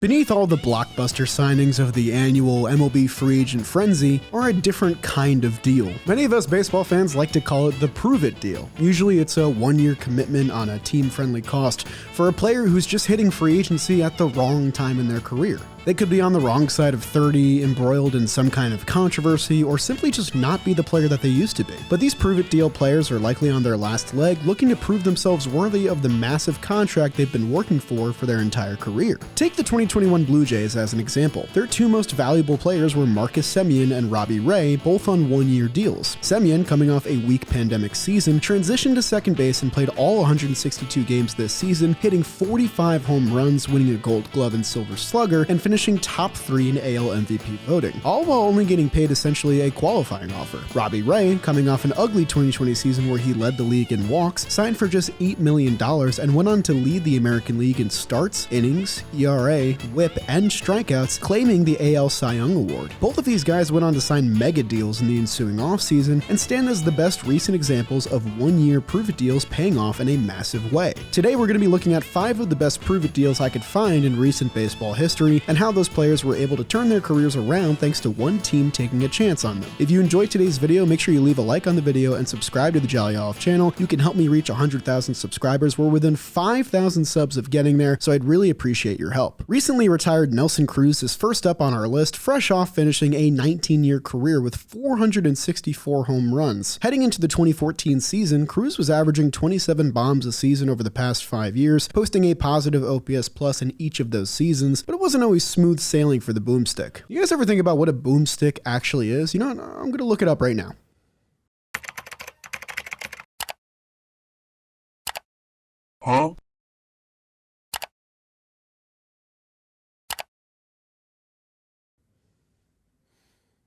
Beneath all the blockbuster signings of the annual MLB free agent frenzy are a different kind of deal. Many of us baseball fans like to call it the prove it deal. Usually it's a one-year commitment on a team-friendly cost for a player who's just hitting free agency at the wrong time in their career. They could be on the wrong side of 30, embroiled in some kind of controversy, or simply just not be the player that they used to be. But these prove-it-deal players are likely on their last leg, looking to prove themselves worthy of the massive contract they've been working for their entire career. Take the 2021 Blue Jays as an example. Their two most valuable players were Marcus Semien and Robbie Ray, both on one-year deals. Semien, coming off a weak pandemic season, transitioned to second base and played all 162 games this season, hitting 45 home runs, winning a Gold Glove and Silver Slugger, and finishing top 3 in AL MVP voting, all while only getting paid essentially a qualifying offer. Robbie Ray, coming off an ugly 2020 season where he led the league in walks, signed for just $8 million and went on to lead the American League in starts, innings, ERA, WHIP, and strikeouts, claiming the AL Cy Young Award. Both of these guys went on to sign mega deals in the ensuing offseason and stand as the best recent examples of one-year prove-it deals paying off in a massive way. Today we're going to be looking at 5 of the best prove-it deals I could find in recent baseball history and how those players were able to turn their careers around thanks to one team taking a chance on them. If you enjoyed today's video, make sure you leave a like on the video and subscribe to the Jolly Olive channel. You can help me reach 100,000 subscribers. We're within 5,000 subs of getting there, so I'd really appreciate your help. Recently retired Nelson Cruz is first up on our list, fresh off finishing a 19-year career with 464 home runs. Heading into the 2014 season, Cruz was averaging 27 bombs a season over the past 5 years, posting a positive OPS plus in each of those seasons, but it wasn't always smooth sailing for the boomstick. You guys ever think about what a boomstick actually is? You know what? I'm gonna look it up right now. Huh?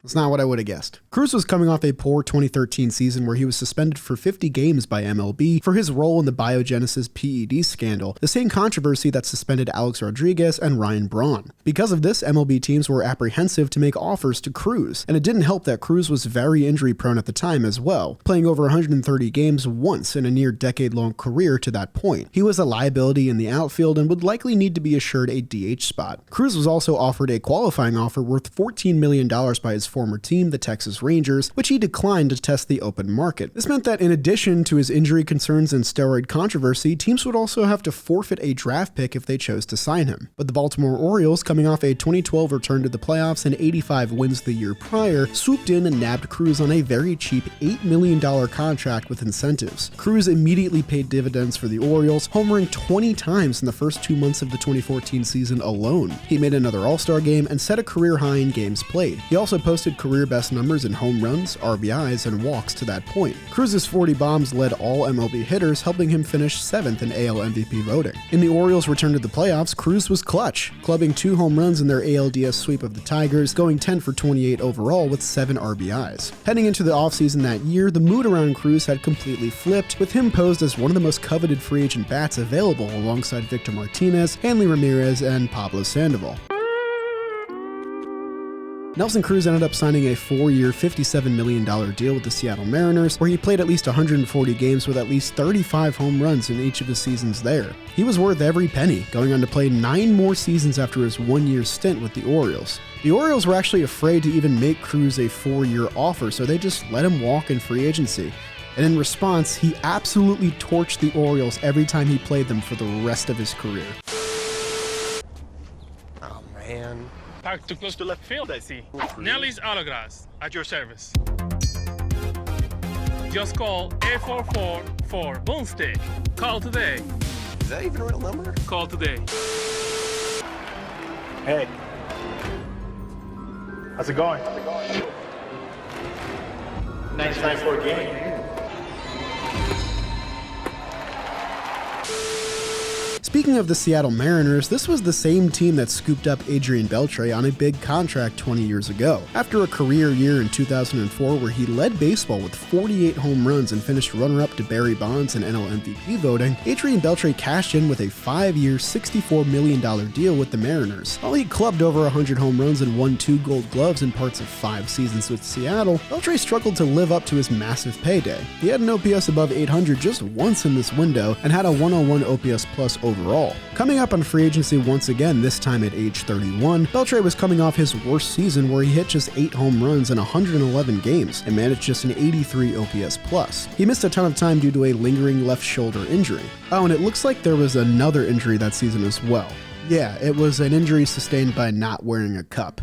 That's not what I would have guessed. Cruz was coming off a poor 2013 season where he was suspended for 50 games by MLB for his role in the Biogenesis PED scandal, the same controversy that suspended Alex Rodriguez and Ryan Braun. Because of this, MLB teams were apprehensive to make offers to Cruz, and it didn't help that Cruz was very injury prone at the time as well, playing over 130 games once in a near decade-long career to that point. He was a liability in the outfield and would likely need to be assured a DH spot. Cruz was also offered a qualifying offer worth $14 million by his former team, the Texas Rangers, which he declined to test the open market. This meant that in addition to his injury concerns and steroid controversy, teams would also have to forfeit a draft pick if they chose to sign him. But the Baltimore Orioles, coming off a 2012 return to the playoffs and 85 wins the year prior, swooped in and nabbed Cruz on a very cheap $8 million contract with incentives. Cruz immediately paid dividends for the Orioles, homering 20 times in the first 2 months of the 2014 season alone. He made another All-Star game and set a career high in games played. He also posted career best numbers in home runs, RBIs, and walks to that point. Cruz's 40 bombs led all MLB hitters, helping him finish 7th in AL MVP voting. In the Orioles' return to the playoffs, Cruz was clutch, clubbing 2 home runs in their ALDS sweep of the Tigers, going 10 for 28 overall with 7 RBIs. Heading into the offseason that year, the mood around Cruz had completely flipped, with him posed as one of the most coveted free agent bats available alongside Victor Martinez, Hanley Ramirez, and Pablo Sandoval. Nelson Cruz ended up signing a 4-year, $57 million deal with the Seattle Mariners, where he played at least 140 games with at least 35 home runs in each of the seasons there. He was worth every penny, going on to play 9 more seasons after his 1-year stint with the Orioles. The Orioles were actually afraid to even make Cruz a 4-year offer, so they just let him walk in free agency. And in response, he absolutely torched the Orioles every time he played them for the rest of his career. Oh, man. Parked too close to left field, I see. Nelly's Autographs, at your service. Just call 844-4-BOOMSTICK. Call today. Is that even a real number? Call today. Hey. How's it going? Nice time for a game. Speaking of the Seattle Mariners, this was the same team that scooped up Adrian Beltre on a big contract 20 years ago. After a career year in 2004 where he led baseball with 48 home runs and finished runner-up to Barry Bonds in NL MVP voting, Adrian Beltre cashed in with a 5-year, $64 million deal with the Mariners. While he clubbed over 100 home runs and won 2 Gold Gloves in parts of 5 seasons with Seattle, Beltre struggled to live up to his massive payday. He had an OPS above 800 just once in this window and had a 101 OPS plus overall. overall. Coming up on free agency once again, this time at age 31, Beltre was coming off his worst season where he hit just 8 home runs in 111 games and managed just an 83 OPS+. He missed a ton of time due to a lingering left shoulder injury. Oh, and it looks like there was another injury that season as well. Yeah, it was an injury sustained by not wearing a cup.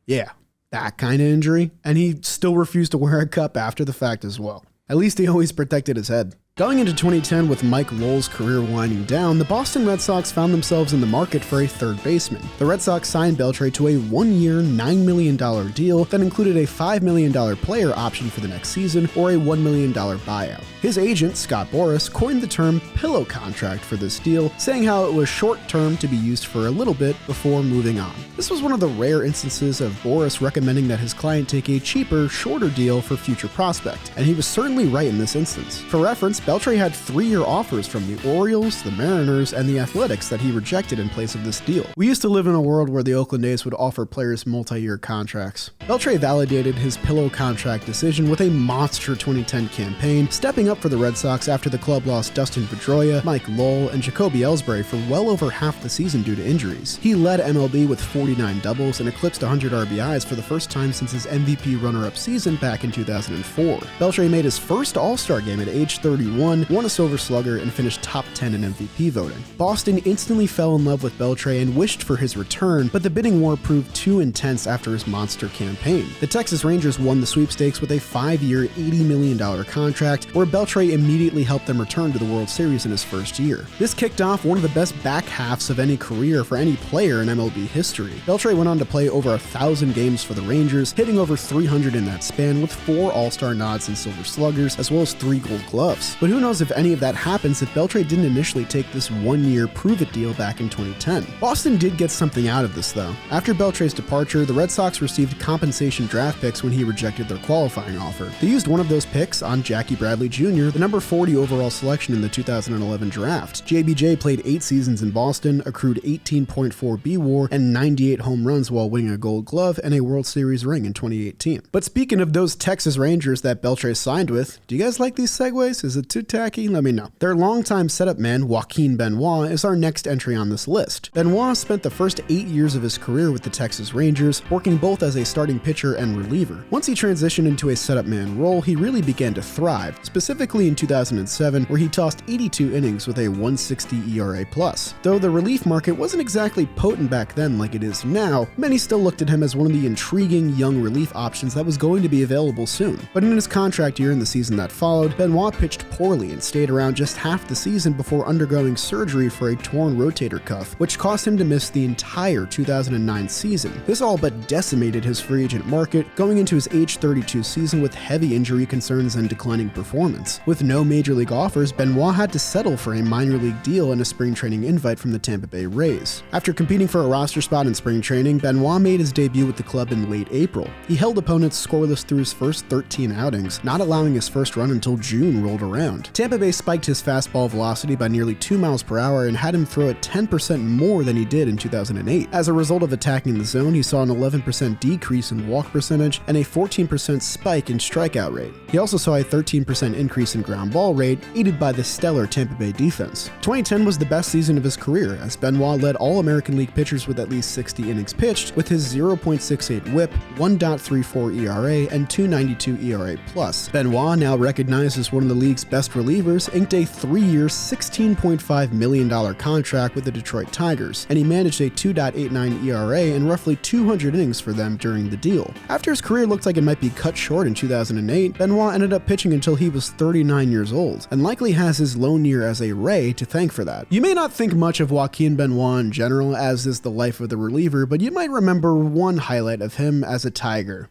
Yeah, that kind of injury, and he still refused to wear a cup after the fact as well. At least he always protected his head. Going into 2010 with Mike Lowell's career winding down, the Boston Red Sox found themselves in the market for a third baseman. The Red Sox signed Beltre to a 1-year, $9 million deal that included a $5 million player option for the next season or a $1 million buyout. His agent, Scott Boras, coined the term pillow contract for this deal, saying how it was short-term to be used for a little bit before moving on. This was one of the rare instances of Boras recommending that his client take a cheaper, shorter deal for future prospect, and he was certainly right in this instance. For reference, Beltre had 3-year offers from the Orioles, the Mariners, and the Athletics that he rejected in place of this deal. We used to live in a world where the Oakland A's would offer players multi-year contracts. Beltre validated his pillow contract decision with a monster 2010 campaign, stepping up for the Red Sox after the club lost Dustin Pedroia, Mike Lowell, and Jacoby Ellsbury for well over half the season due to injuries. He led MLB with 49 doubles and eclipsed 100 RBIs for the first time since his MVP runner-up season back in 2004. Beltre made his first All-Star game at age 31, won a Silver Slugger, and finished top 10 in MVP voting. Boston instantly fell in love with Beltre and wished for his return, but the bidding war proved too intense after his monster campaign. The Texas Rangers won the sweepstakes with a 5-year, $80 million contract, where Beltre immediately helped them return to the World Series in his first year. This kicked off one of the best back halves of any career for any player in MLB history. Beltre went on to play over 1,000 games for the Rangers, hitting over 300 in that span with 4 All-Star nods and Silver Sluggers, as well as 3 Gold Gloves. But who knows if any of that happens if Beltre didn't initially take this 1-year prove-it deal back in 2010. Boston did get something out of this though. After Beltre's departure, the Red Sox received compensation draft picks when he rejected their qualifying offer. They used one of those picks on Jackie Bradley Jr., the number 40 overall selection in the 2011 draft. JBJ played 8 seasons in Boston, accrued 18.4 B-WAR, and 98 home runs while winning a Gold Glove and a World Series ring in 2018. But speaking of those Texas Rangers that Beltre signed with, do you guys like these segues? Is it too tacky? Let me know. Their longtime setup man, Joaquin Benoit, is our next entry on this list. Benoit spent the first 8 years of his career with the Texas Rangers, working both as a starting pitcher and reliever. Once he transitioned into a setup man role, he really began to thrive, specifically in 2007, where he tossed 82 innings with a 1.60 ERA+. Though the relief market wasn't exactly potent back then like it is now, many still looked at him as one of the intriguing young relief options that was going to be available soon. But in his contract year and the season that followed, Benoit pitched poorly and stayed around just half the season before undergoing surgery for a torn rotator cuff, which caused him to miss the entire 2009 season. This all but decimated his free agent market, going into his age 32 season with heavy injury concerns and declining performance. With no major league offers, Benoit had to settle for a minor league deal and a spring training invite from the Tampa Bay Rays. After competing for a roster spot in spring training, Benoit made his debut with the club in late April. He held opponents scoreless through his first 13 outings, not allowing his first run until June rolled around. Tampa Bay spiked his fastball velocity by nearly 2 miles per hour and had him throw it 10% more than he did in 2008. As a result of attacking the zone, he saw an 11% decrease in walk percentage and a 14% spike in strikeout rate. He also saw a 13% increase in ground ball rate, aided by the stellar Tampa Bay defense. 2010 was the best season of his career, as Benoit led all American League pitchers with at least 60 innings pitched, with his 0.68 whip, 1.34 ERA, and 2.92 ERA+. Benoit, now recognized as one of the league's best relievers, inked a 3-year, $16.5 million contract with the Detroit Tigers, and he managed a 2.89 ERA and roughly 200 innings for them during the deal. After his career looked like it might be cut short in 2008, Benoit ended up pitching until he was 39 years old, and likely has his lone year as a Ray to thank for that. You may not think much of Joaquin Benoit in general, as is the life of the reliever, but you might remember one highlight of him as a Tiger.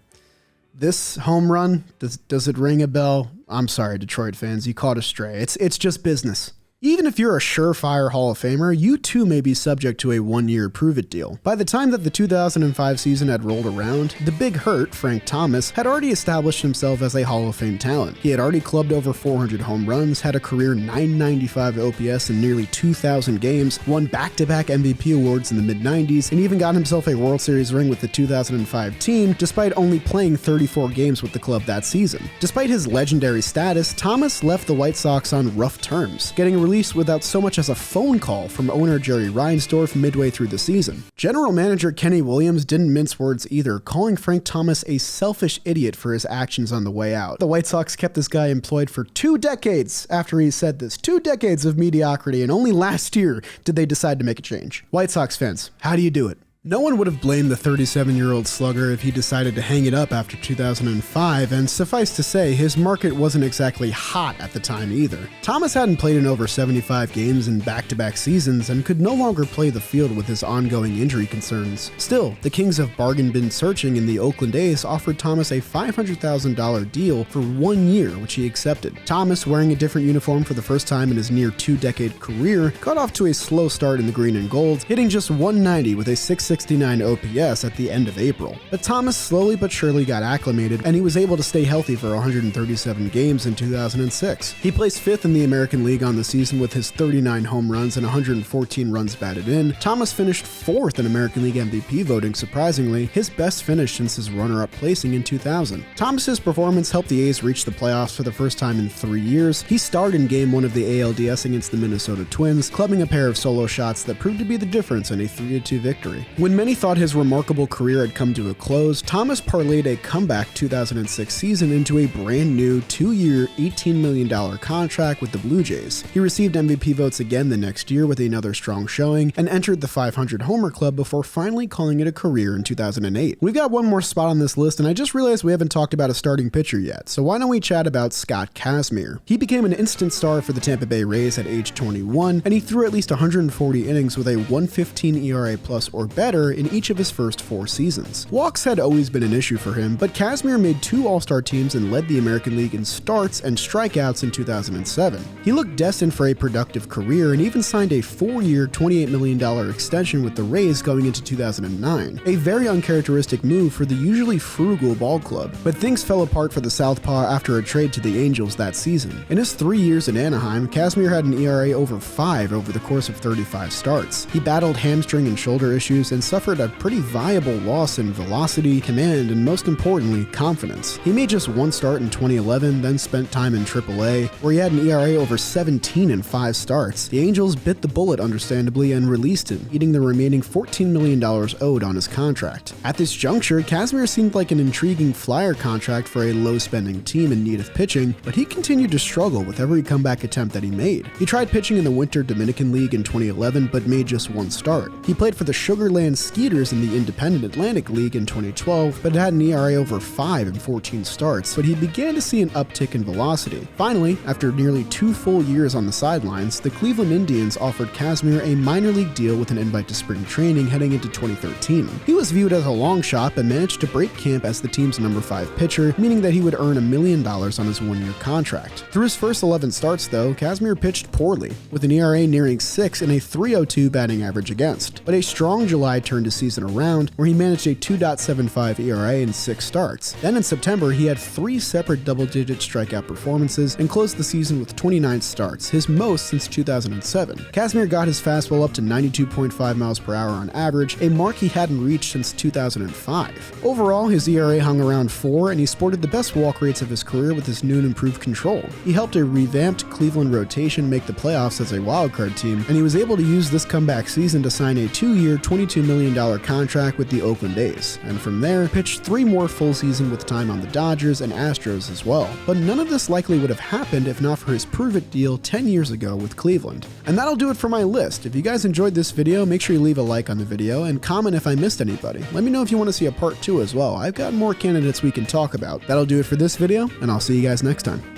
This home run, does it ring a bell? I'm sorry, Detroit fans, you caught a stray. It's just business. Even if you're a surefire Hall of Famer, you too may be subject to a 1-year prove-it deal. By the time that the 2005 season had rolled around, the big hurt, Frank Thomas, had already established himself as a Hall of Fame talent. He had already clubbed over 400 home runs, had a career .995 OPS in nearly 2,000 games, won back-to-back MVP awards in the mid-90s, and even got himself a World Series ring with the 2005 team, despite only playing 34 games with the club that season. Despite his legendary status, Thomas left the White Sox on rough terms, getting released released without so much as a phone call from owner Jerry Reinsdorf midway through the season. General manager Kenny Williams didn't mince words either, calling Frank Thomas a selfish idiot for his actions on the way out. The White Sox kept this guy employed for 2 decades after he said this. 2 decades of mediocrity, and only last year did they decide to make a change. White Sox fans, how do you do it? No one would have blamed the 37-year-old slugger if he decided to hang it up after 2005, and suffice to say, his market wasn't exactly hot at the time either. Thomas hadn't played in over 75 games in back-to-back seasons and could no longer play the field with his ongoing injury concerns. Still, the Kings of bargain bin searching in the Oakland A's offered Thomas a $500,000 deal for 1 year, which he accepted. Thomas, wearing a different uniform for the first time in his near 2-decade career, got off to a slow start in the green and gold, hitting just .190 with a .669 OPS at the end of April. But Thomas slowly but surely got acclimated, and he was able to stay healthy for 137 games in 2006. He placed 5th in the American League on the season with his 39 home runs and 114 runs batted in. Thomas finished 4th in American League MVP voting, surprisingly, his best finish since his runner-up placing in 2000. Thomas's performance helped the A's reach the playoffs for the first time in 3 years. He starred in Game 1 of the ALDS against the Minnesota Twins, clubbing a pair of solo shots that proved to be the difference in a 3-2 victory. When many thought his remarkable career had come to a close, Thomas parlayed a comeback 2006 season into a brand new 2-year, $18 million contract with the Blue Jays. He received MVP votes again the next year with another strong showing and entered the 500 homer club before finally calling it a career in 2008. We've got one more spot on this list, and I just realized we haven't talked about a starting pitcher yet, so why don't we chat about Scott Kazmir. He became an instant star for the Tampa Bay Rays at age 21, and he threw at least 140 innings with a 1.15 ERA plus or better in each of his first 4 seasons. Walks had always been an issue for him, but Kazmir made 2 All-Star teams and led the American League in starts and strikeouts in 2007. He looked destined for a productive career and even signed a 4-year, $28 million extension with the Rays going into 2009, a very uncharacteristic move for the usually frugal ball club. But things fell apart for the Southpaw after a trade to the Angels that season. In his 3 years in Anaheim, Kazmir had an ERA over 5 over the course of 35 starts. He battled hamstring and shoulder issues and suffered a pretty viable loss in velocity, command, and most importantly, confidence. He made just 1 start in 2011, then spent time in AAA, where he had an ERA over 17 in 5 starts. The Angels bit the bullet, understandably, and released him, eating the remaining $14 million owed on his contract. At this juncture, Kazmir seemed like an intriguing flyer contract for a low-spending team in need of pitching, but he continued to struggle with every comeback attempt that he made. He tried pitching in the Winter Dominican League in 2011, but made just 1 start. He played for the Sugarland Skeeters in the Independent Atlantic League in 2012, but had an ERA over 5 in 14 starts, but he began to see an uptick in velocity. Finally, after nearly 2 full years on the sidelines, the Cleveland Indians offered Kazmir a minor league deal with an invite to spring training heading into 2013. He was viewed as a long shot, but managed to break camp as the team's number 5 pitcher, meaning that he would earn $1 million on his 1-year contract. Through his first 11 starts, though, Kazmir pitched poorly, with an ERA nearing 6 and a .302 batting average against. But a strong July turned his season around, where he managed a 2.75 ERA in 6 starts. Then in September, he had 3 separate double-digit strikeout performances and closed the season with 29 starts, his most since 2007. Kazmir got his fastball up to 92.5 miles per hour on average, a mark he hadn't reached since 2005. Overall, his ERA hung around 4, and he sported the best walk rates of his career with his new and improved control. He helped a revamped Cleveland rotation make the playoffs as a wildcard team, and he was able to use this comeback season to sign a 2-year, $22 million contract with the Oakland A's, and from there, pitched 3 more full seasons with time on the Dodgers and Astros as well. But none of this likely would have happened if not for his prove-it deal 10 years ago with Cleveland. And that'll do it for my list. If you guys enjoyed this video, make sure you leave a like on the video and comment if I missed anybody. Let me know if you want to see a part 2 as well. I've got more candidates we can talk about. That'll do it for this video, and I'll see you guys next time.